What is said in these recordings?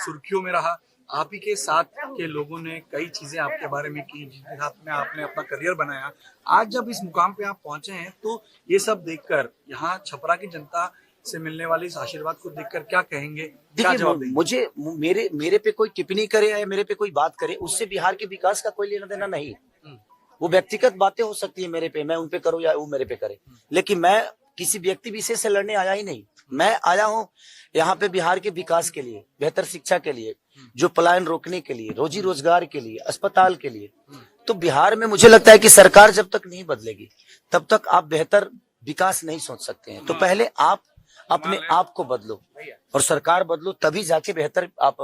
सुर्खियों में रहा। आप ही के साथ के लोगों ने कई चीजें आपके बारे में की, जिनके साथ में आपने अपना करियर बनाया। आज जब इस मुकाम पे आप पहुंचे हैं तो ये सब देखकर, यहाँ छपरा की जनता से मिलने वाले इस आशीर्वाद को देखकर क्या कहेंगे, क्या जवाब देंगे? मुझे मेरे पे कोई टिप्पणी करे या मेरे पे कोई बात करे, उससे बिहार के विकास का कोई लेना देना नहीं। वो व्यक्तिगत बातें हो सकती है मेरे पे, मैं उन पे करूँ या वो मेरे पे करे, लेकिन मैं किसी व्यक्ति विशेष से लड़ने आया ही नहीं। मैं आया हूँ यहाँ पे बिहार के विकास के लिए, बेहतर शिक्षा के लिए, जो पलायन रोकने के लिए, रोजी रोजगार के लिए, अस्पताल के लिए। तो बिहार में मुझे लगता है कि सरकार जब तक नहीं बदलेगी तब तक आप बेहतर विकास नहीं सोच सकते हैं। तो पहले आप अपने आप को बदलो और सरकार बदलो, तभी जाके बेहतर आप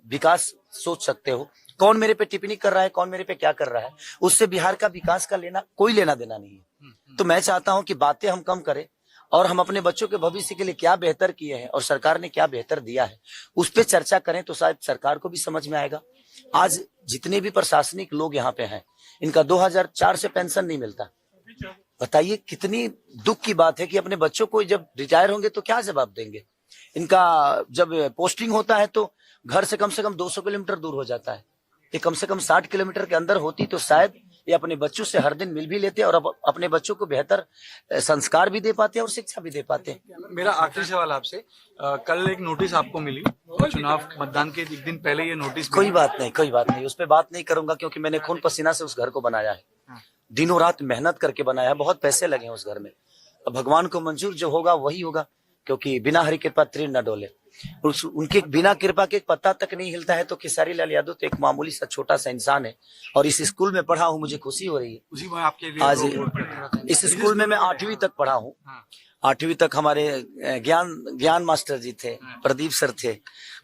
विकास सोच सकते हो। कौन मेरे पे टिप्पणी कर रहा है, कौन मेरे पे क्या कर रहा है, उससे बिहार का विकास का कोई लेना देना नहीं है। तो मैं चाहता हूं कि बातें हम कम करें और हम अपने बच्चों के भविष्य के लिए क्या बेहतर किए हैं और सरकार ने क्या बेहतर दिया है उस पर चर्चा करें, तो शायद सरकार को भी समझ में आएगा। आज जितने भी प्रशासनिक लोग यहाँ पे हैं, इनका 2004 से पेंशन नहीं मिलता। बताइए कितनी दुख की बात है कि अपने बच्चों को जब रिटायर होंगे तो क्या जवाब देंगे। इनका जब पोस्टिंग होता है तो घर से कम 200 किलोमीटर दूर हो जाता है। ये कम से कम 60 किलोमीटर के अंदर होती तो शायद ये अपने बच्चों से हर दिन मिल भी लेते और अब अपने बच्चों को बेहतर संस्कार भी दे पाते और शिक्षा भी दे पाते। मेरा आखिरी सवाल आपसे, कल एक नोटिस आपको मिली, चुनाव मतदान के एक दिन पहले ये नोटिस। कोई बात नहीं, उस पर बात नहीं करूंगा, क्योंकि मैंने खून पसीना से उस घर को बनाया है, दिनों रात मेहनत करके बनाया है, बहुत पैसे लगे हैं उस घर में। भगवान को मंजूर जो होगा वही होगा, क्योंकि बिना हरि कृपा तीर न डोले। उनके बिना कृपा के एक पत्ता तक नहीं हिलता है। तो खेसारी लाल यादव तो एक मामूली सा छोटा सा इंसान है और इस स्कूल में पढ़ा हूँ, मुझे खुशी हो रही है। उसी में आपके लिए आज इस स्कूल में मैं 8वीं तक पढ़ा हूँ। 8वीं तक हमारे ज्ञान मास्टर जी थे, प्रदीप सर थे,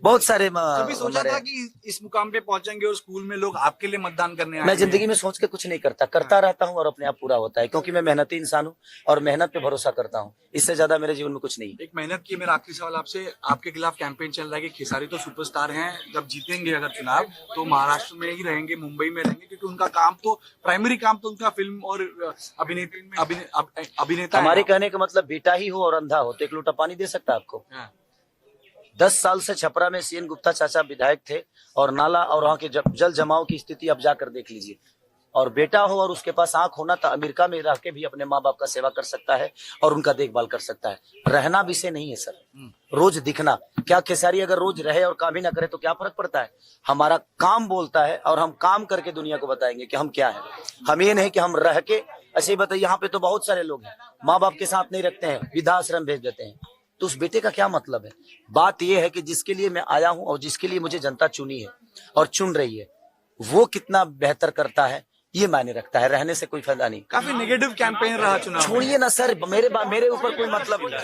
बहुत सारे। कभी सोचा था कि इस मुकाम पे पहुंचेंगे और स्कूल में लोग आपके लिए मतदान करने आएंगे? मैं जिंदगी में सोच के कुछ नहीं करता रहता हूँ और अपने आप पूरा होता है, क्योंकि मैं मेहनती इंसान हूँ और मेहनत पे भरोसा करता हूँ। इससे ज्यादा मेरे जीवन में कुछ नहीं। एक मेहनत की मेरा आखिरी सवाल आपसे, आपके खिलाफ कैंपेन चल रहा है कि खेसारी तो सुपरस्टार हैं, जब जीतेंगे अगर चुनाव तो महाराष्ट्र में ही रहेंगे, मुंबई में रहेंगे, क्योंकि उनका काम तो प्राइमरी काम तो उनका फिल्म और अभिनेता। हमारे कहने का मतलब बेटा ही हो और अंधा हो तो एक लोटा पानी दे सकता है आपको। 10 साल से छपरा में सीएन गुप्ता चाचा विधायक थे और नाला और वहां के जल जमाव की स्थिति अब जाकर देख लीजिए। और बेटा हो और उसके पास आंख होना तो अमेरिका में रह के भी अपने माँ बाप का सेवा कर सकता है और उनका देखभाल कर सकता है। रहना विषय नहीं है सर, रोज दिखना। क्या खेसारी अगर रोज रहे और काम ही ना करे तो क्या फर्क पड़ता है? हमारा काम बोलता है और हम काम करके दुनिया को बताएंगे कि हम क्या है। हम ये नहीं कि हम रह के ऐसे ही बताइए। यहाँ पे तो बहुत सारे लोग हैं माँ बाप के साथ नहीं रखते हैं, वृद्धाश्रम भेज देते हैं, तो उस बेटे का क्या मतलब है? बात यह है कि जिसके लिए मैं आया हूं और जिसके लिए मुझे जनता चुनी है और चुन रही है, वो कितना बेहतर करता है ये मायने रखता है। रहने से कोई फायदा नहीं। काफी नेगेटिव कैंपेन रहा चुनाव। छोड़िए ना सर, मेरे ऊपर कोई मतलब नहीं।